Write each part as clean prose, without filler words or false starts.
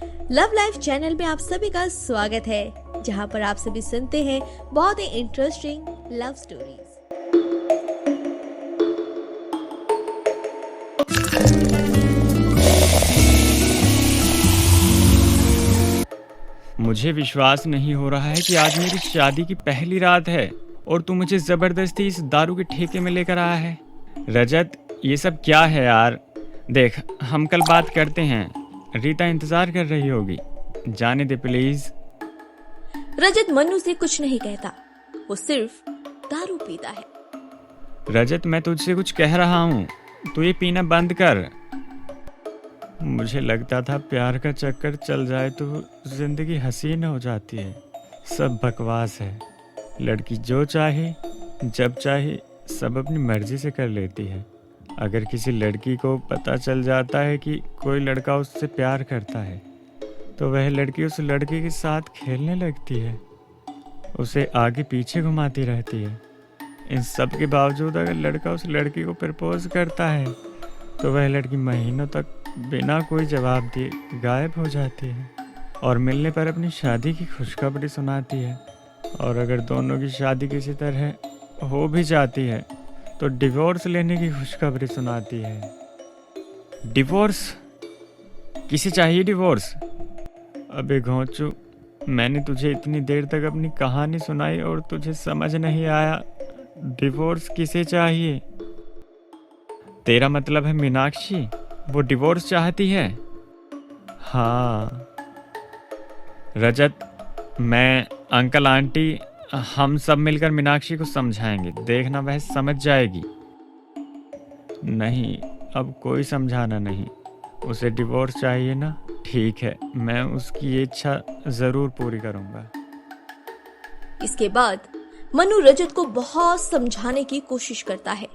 Love life channel में आप सभी का स्वागत है, जहां पर आप सभी सुनते हैं बहुत ही इंटरेस्टिंग लव स्टोरीज। मुझे विश्वास नहीं हो रहा है कि आज मेरी शादी की पहली रात है और तू मुझे जबरदस्ती इस दारू के ठेके में लेकर आया है। रजत, ये सब क्या है यार? देख, हम कल बात करते हैं। रीता इंतजार कर रही होगी। जाने दे प्लीज। रजत मन्नू से कुछ नहीं कहता, वो सिर्फ दारू पीता है। रजत, मैं तुझसे कुछ कह रहा हूँ, तू ये पीना बंद कर। मुझे लगता था प्यार का चक्कर चल जाए तो जिंदगी हसीन हो जाती है। सब बकवास है। लड़की जो चाहे जब चाहे सब अपनी मर्जी से कर लेती है। अगर किसी लड़की को पता चल जाता है कि कोई लड़का उससे प्यार करता है तो वह लड़की उस लड़के के साथ खेलने लगती है, उसे आगे पीछे घुमाती रहती है। इन सब के बावजूद अगर लड़का उस लड़की को प्रपोज करता है तो वह लड़की महीनों तक बिना कोई जवाब दिए गायब हो जाती है और मिलने पर अपनी शादी की खुशखबरी सुनाती है। और अगर दोनों की शादी किसी तरह हो भी जाती है तो डिवोर्स लेने की खुशखबरी सुनाती है। डिवोर्स? किसे चाहिए डिवोर्स? अबे घोंचू, मैंने तुझे इतनी देर तक अपनी कहानी सुनाई और तुझे समझ नहीं आया डिवोर्स किसे चाहिए? तेरा मतलब है मीनाक्षी, वो डिवोर्स चाहती है? हाँ रजत, मैं, अंकल, आंटी, हम सब मिलकर मीनाक्षी को समझाएंगे। देखना वह समझ जाएगी। नहीं, अब कोई समझाना नहीं। उसे डिवोर्स चाहिए ना? ठीक है, मैं उसकी ये इच्छा जरूर पूरी करूंगा। इसके बाद मन्नू रजत को बहुत समझाने की कोशिश करता है,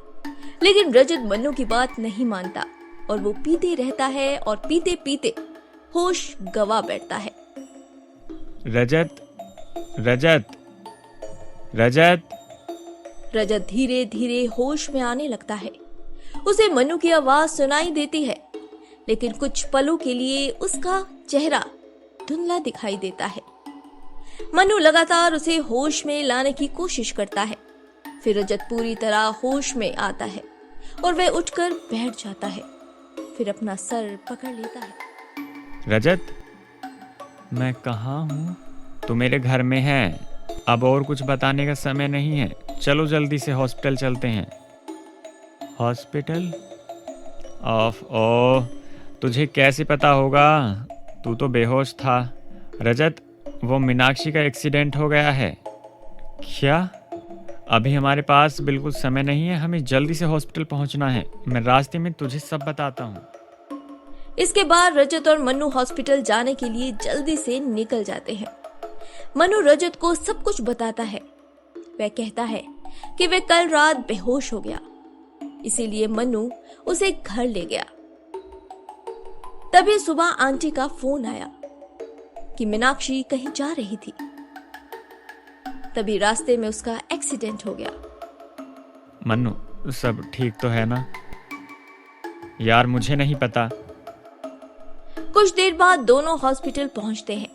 लेकिन रजत मन्नू की बात नहीं मानता और वो पीते रहता है और पीते पीते होश गवा बैठता है। रजत, रजत, रजत। रजत धीरे धीरे होश में आने लगता है। उसे मन्नू की आवाज सुनाई देती है, लेकिन कुछ पलों के लिए उसका चेहरा धुंधला दिखाई देता है। मन्नू लगातार उसे होश में लाने की कोशिश करता है। फिर रजत पूरी तरह होश में आता है और वह उठकर बैठ जाता है। फिर अपना सर पकड़ लेता है। रजत, मैं कहाँ हूँ? तू मेरे घर में है। अब और कुछ बताने का समय नहीं है। चलो जल्दी से हॉस्पिटल चलते हैं। हॉस्पिटल? ओह, तुझे कैसे पता होगा? तू तो बेहोश था। रजत, वो मीनाक्षी का एक्सीडेंट हो गया है। क्या? अभी हमारे पास बिल्कुल समय नहीं है, हमें जल्दी से हॉस्पिटल पहुंचना है। मैं रास्ते में तुझे सब बताता हूँ। इसके बाद रजत और मन्नू हॉस्पिटल जाने के लिए जल्दी से निकल जाते हैं। मन्नू रजत को सब कुछ बताता है। वह कहता है कि वह कल रात बेहोश हो गया, इसीलिए मन्नू उसे घर ले गया। तभी सुबह आंटी का फोन आया कि मीनाक्षी कहीं जा रही थी। तभी रास्ते में उसका एक्सीडेंट हो गया। मन्नू, सब ठीक तो है ना? यार, मुझे नहीं पता। कुछ देर बाद दोनों हॉस्पिटल पहुंचते हैं।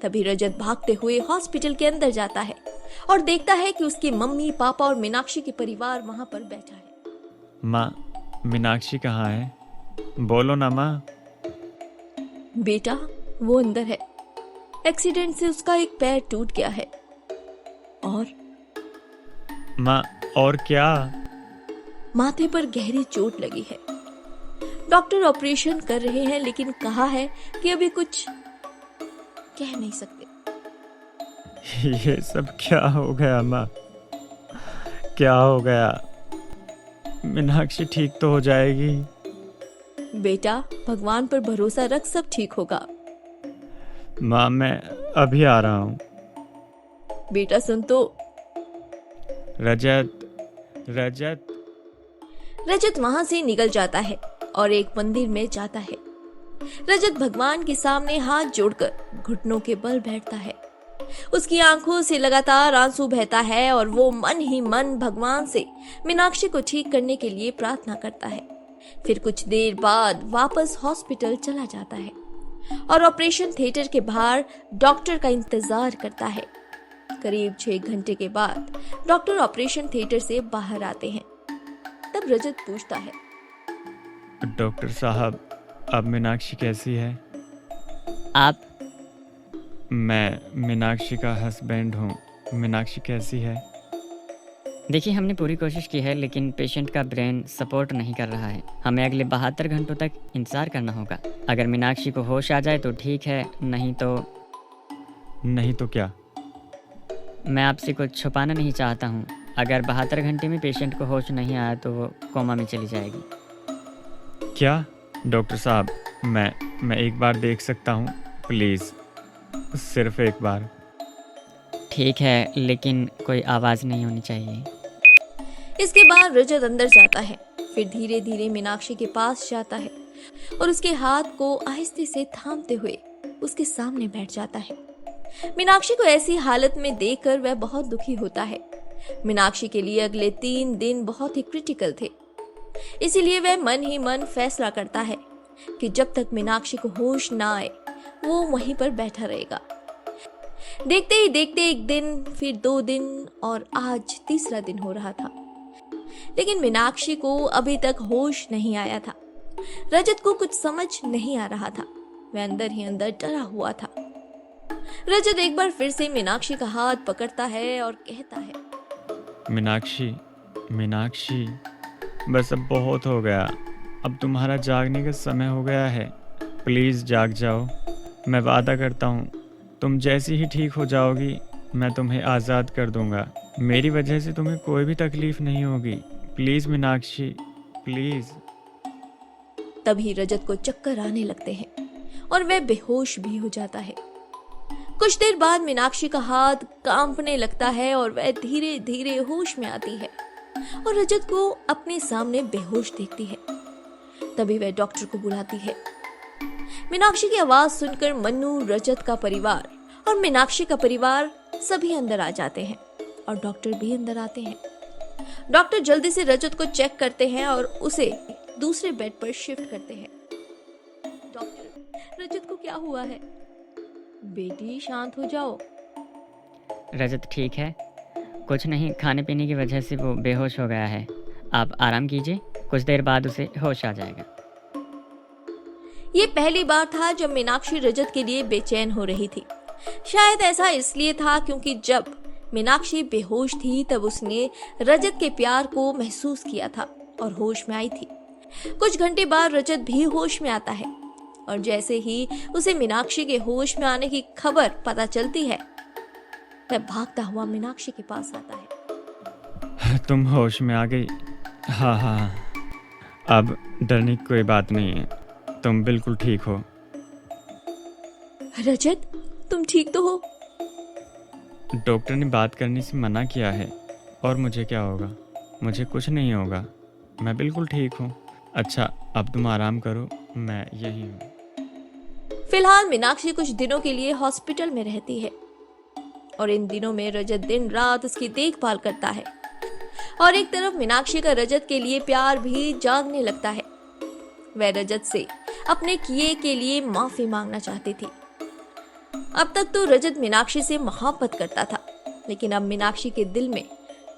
तभी रजत भागते हुए हॉस्पिटल के अंदर जाता है और देखता है कि उसकी मम्मी, पापा और मीनाक्षी के परिवार वहां पर बैठा है। माँ, मीनाक्षी कहाँ है? बोलो ना माँ। बेटा, वो अंदर है। एक्सीडेंट से उसका एक पैर टूट गया है। और माँ, और क्या? माथे पर गहरी चोट लगी है। डॉक्टर ऑपरेशन कर रहे हैं, लेकिन कहा है कि अभी कुछ कह नहीं सकते। ये सब क्या हो गया माँ? क्या हो गया? मीनाक्षी ठीक तो हो जाएगी? बेटा, भगवान पर भरोसा रख, सब ठीक होगा। माँ, मैं अभी आ रहा हूँ। बेटा सुन तो। रजत, रजत। रजत वहां से निकल जाता है और एक मंदिर में जाता है। रजत भगवान के सामने हाथ जोड़कर घुटनों के बल बैठता है। उसकी आंखों से लगातार आंसू बहता है और वो मन ही मन भगवान से मीनाक्षी को ठीक करने के लिए प्रार्थना करता है। फिर कुछ देर बाद वापस हॉस्पिटल चला जाता है। और ऑपरेशन थिएटर के बाहर डॉक्टर का इंतजार करता है। करीब 6 घंटे के बाद डॉक्टर ऑपरेशन थिएटर से बाहर आते हैं। तब रजत पूछता है, डॉक्टर साहब, अब मीनाक्षी कैसी है? आप? मैं मीनाक्षी का हस्बैंड हूँ। मीनाक्षी कैसी है? देखिए, हमने पूरी कोशिश की है लेकिन पेशेंट का ब्रेन सपोर्ट नहीं कर रहा है। हमें अगले 72 घंटों तक इंतज़ार करना होगा। अगर मीनाक्षी को होश आ जाए तो ठीक है, नहीं तो क्या? मैं आपसे कुछ छुपाना नहीं चाहता हूँ। अगर 72 घंटे में पेशेंट को होश नहीं आया तो वो कोमा में चली जाएगी। क्या? डॉक्टर साहब, मैं एक बार देख सकता हूँ प्लीज़, सिर्फ एक बार। ठीक है, लेकिन कोई आवाज़ नहीं होनी चाहिए। इसके बाद रजत अंदर जाता है, फिर धीरे धीरे मीनाक्षी के पास जाता है और उसके हाथ को आहिस्ते से थामते हुए उसके सामने बैठ जाता है। मीनाक्षी को ऐसी हालत में देखकर वह बहुत दुखी होता है। मीनाक्षी के लिए अगले 3 दिन बहुत ही क्रिटिकल थे, इसीलिए वह मन ही मन फैसला करता है कि जब तक मीनाक्षी को होश ना आए वो वहीं पर बैठा रहेगा। देखते ही देखते 1 दिन, फिर 2 दिन और आज तीसरा दिन हो रहा था, लेकिन मीनाक्षी को अभी तक होश नहीं आया था। रजत को कुछ समझ नहीं आ रहा था, वह अंदर ही अंदर डरा हुआ था। रजत एक बार फिर से मीनाक्षी का हाथ पकड़ता है और कहता है, मीनाक्षी, बस अब बहुत हो गया। अब तुम्हारा जागने का समय हो गया है। प्लीज़ जाग जाओ। मैं वादा करता हूँ, तुम जैसी ही ठीक हो जाओगी मैं तुम्हें आज़ाद कर दूंगा। मेरी वजह से तुम्हें कोई भी तकलीफ नहीं होगी। Please Meenakshi, please. तभी रजत को चक्कर आने लगते हैं और वह बेहोश भी हो जाता है। कुछ देर बाद मीनाक्षी का हाथ कांपने लगता है और वह धीरे धीरे होश में आती है और रजत को अपने सामने बेहोश देखती है। तभी वह डॉक्टर को बुलाती है। मीनाक्षी की आवाज सुनकर मन्नू, रजत का परिवार और मीनाक्षी का परिवार सभी अंदर आ जाते हैं और डॉक्टर भी अंदर आते हैं। डॉक्टर जल्दी से रजत को चेक करते हैं और उसे दूसरे बेड पर शिफ्ट करते हैं। डॉक्टर, रजत को क्या हुआ है? बेटी शांत हो जाओ। रजत ठीक है, कुछ नहीं, खाने पीने की वजह से वो बेहोश हो गया है। आप आराम कीजिए, कुछ देर बाद उसे होश आ जाएगा। ये पहली बार था जब मीनाक्षी रजत के लिए बेचैन हो रही थी। शायद ऐसा इसलिए था क्योंकि जब मीनाक्षी बेहोश थी तब उसने रजत के प्यार को महसूस किया था और होश में आई थी। कुछ घंटे बाद रजत भी होश में आता है और जैसे ही उसे मीनाक्षी के होश में आने की खबर पता चलती है, वह भागता हुआ मीनाक्षी के पास आता है। तुम होश में आ गई? हाँ, अब डरने की कोई बात नहीं है, तुम बिल्कुल ठीक हो। रजत, तुम ठीक तो हो? डॉक्टर ने बात करने से मना किया है। और मुझे क्या होगा? मुझे कुछ नहीं होगा, मैं बिल्कुल ठीक हूँ। अच्छा, अब तुम आराम करो, मैं यही हूँ। फिलहाल मीनाक्षी कुछ दिनों के लिए हॉस्पिटल में रहती है और इन दिनों में रजत दिन रात उसकी देखभाल करता है और एक तरफ मीनाक्षी का रजत के लिए प्यार भी जागने लगता है। वह रजत से अपने किए के लिए माफी मांगना चाहती थी। अब तक तो रजत मीनाक्षी से मोहब्बत करता था, लेकिन अब मीनाक्षी के दिल में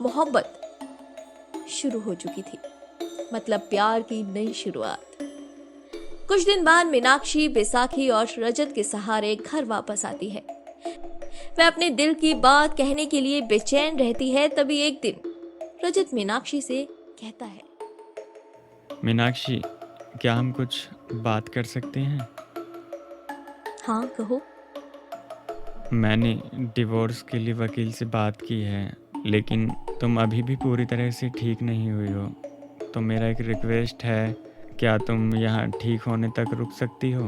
मोहब्बत शुरू हो चुकी थी, मतलब प्यार की नई शुरुआत। कुछ दिन बाद मीनाक्षी बैसाखी और रजत के सहारे घर वापस आती है। वह अपने दिल की बात कहने के लिए बेचैन रहती है। तभी एक दिन रजत मीनाक्षी से कहता है, मीनाक्षी, क्या हम कुछ बात कर सकते हैं? हाँ कहो। मैंने डिवोर्स के लिए वकील से बात की है, लेकिन तुम अभी भी पूरी तरह से ठीक नहीं हुई हो। तो मेरा एक रिक्वेस्ट है, क्या तुम यहाँ ठीक होने तक रुक सकती हो?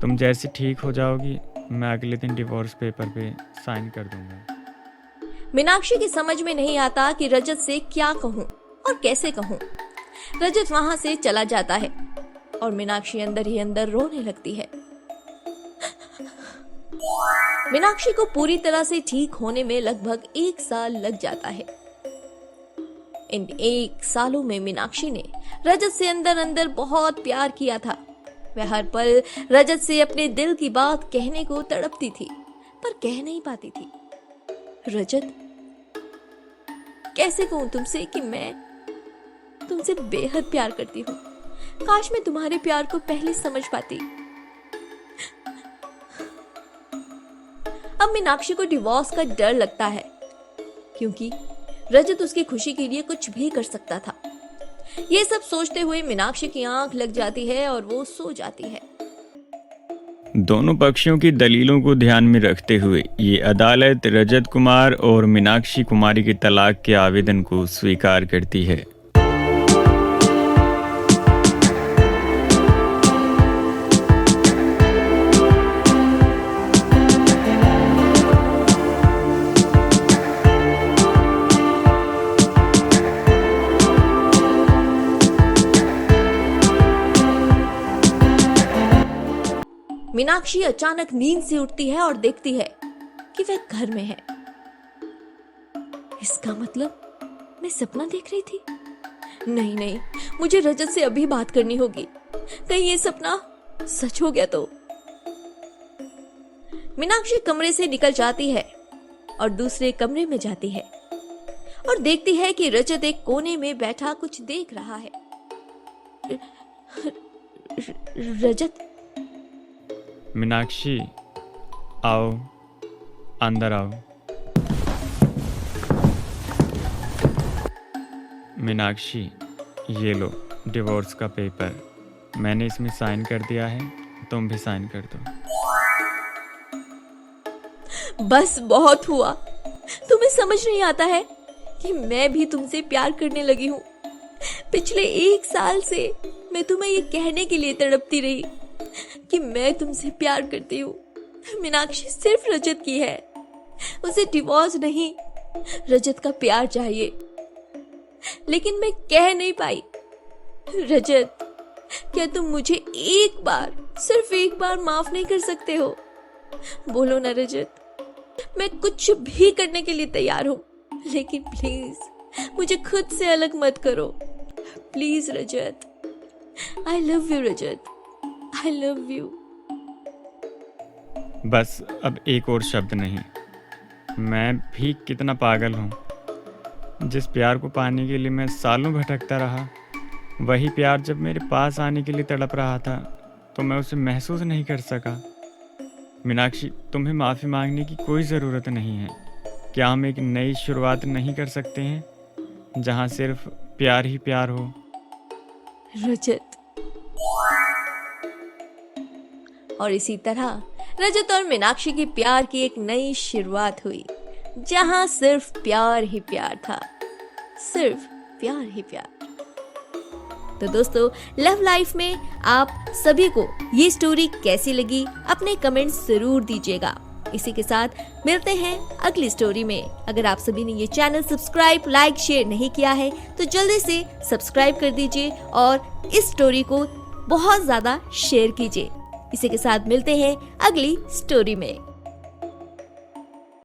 तुम जैसे ठीक हो जाओगी मैं अगले दिन डिवोर्स पेपर पे साइन कर दूंगा। मीनाक्षी की समझ में नहीं आता कि रजत से क्या कहूँ और कैसे कहूँ। रजत वहां से चला जाता है और मीनाक्षी अंदर ही अंदर रोने लगती है। मीनाक्षी को पूरी तरह से ठीक होने में लगभग 1 साल लग जाता है। इन 1 सालों में मीनाक्षी ने रजत से अंदर अंदर बहुत प्यार किया था। वह हर पल रजत से अपने दिल की बात कहने को तड़पती थी, पर कह नहीं पाती थी। रजत, कैसे कहूं तुमसे कि मैं तुमसे बेहद प्यार करती हूँ। काश मैं तुम्हारे प्यार को पहले समझ पाती। अब मीनाक्षी को डिवोर्स का डर लगता है, क्योंकि रजत उसकी खुशी के लिए कुछ भी कर सकता था। ये सब सोचते हुए मीनाक्षी की आंख लग जाती है और वो सो जाती है। दोनों पक्षों की दलीलों को ध्यान में रखते हुए ये अदालत रजत कुमार और मीनाक्षी कुमारी के तलाक के आवेदन को स्वीकार करती है। मीनाक्षी अचानक नींद से उठती है और देखती है कि वह घर में है। इसका मतलब मैं सपना देख रही थी? नहीं, मुझे रजत से अभी बात करनी होगी। कहीं ये सपना सच हो गया तो। मीनाक्षी कमरे से निकल जाती है और दूसरे कमरे में जाती है और देखती है कि रजत एक कोने में बैठा कुछ देख रहा है। रजत, मीनाक्षी, आओ, अंदर आओ। मीनाक्षी, ये लो डिवोर्स का पेपर। मैंने इसमें साइन कर दिया है, तुम भी साइन कर दो। बस बहुत हुआ। तुम्हें समझ नहीं आता है कि मैं भी तुमसे प्यार करने लगी हूँ। पिछले 1 साल से मैं तुम्हें ये कहने के लिए तड़पती रही कि मैं तुमसे प्यार करती हूँ। मीनाक्षी सिर्फ रजत की है, उसे डिवोर्स नहीं, रजत का प्यार चाहिए। लेकिन मैं कह नहीं पाई। रजत, क्या तुम मुझे एक बार, सिर्फ एक बार माफ नहीं कर सकते हो? बोलो ना रजत, मैं कुछ भी करने के लिए तैयार हूँ, लेकिन प्लीज मुझे खुद से अलग मत करो। Please Rajat, I love you Rajat, I love you. बस अब एक और शब्द नहीं। मैं भी कितना पागल हूँ। जिस प्यार को पाने के लिए मैं सालों भटकता रहा, वही प्यार जब मेरे पास आने के लिए तड़प रहा था तो मैं उसे महसूस नहीं कर सका। मीनाक्षी, तुम्हें माफ़ी मांगने की कोई ज़रूरत नहीं है। क्या हम एक नई शुरुआत नहीं कर सकते हैं जहाँ सिर्फ प्यार ही प्यार हो? रजत। और इसी तरह रजत और मीनाक्षी के प्यार की एक नई शुरुआत हुई, जहां सिर्फ प्यार ही प्यार था, सिर्फ प्यार ही प्यार। तो दोस्तों, लव लाइफ में आप सभी को ये स्टोरी कैसी लगी अपने कमेंट्स जरूर दीजिएगा। इसी के साथ मिलते हैं अगली स्टोरी में। अगर आप सभी ने ये चैनल सब्सक्राइब, लाइक, शेयर नहीं किया है तो जल्दी से सब्सक्राइब कर दीजिए और इस स्टोरी को बहुत ज्यादा शेयर कीजिए। इसी के साथ मिलते हैं अगली स्टोरी में।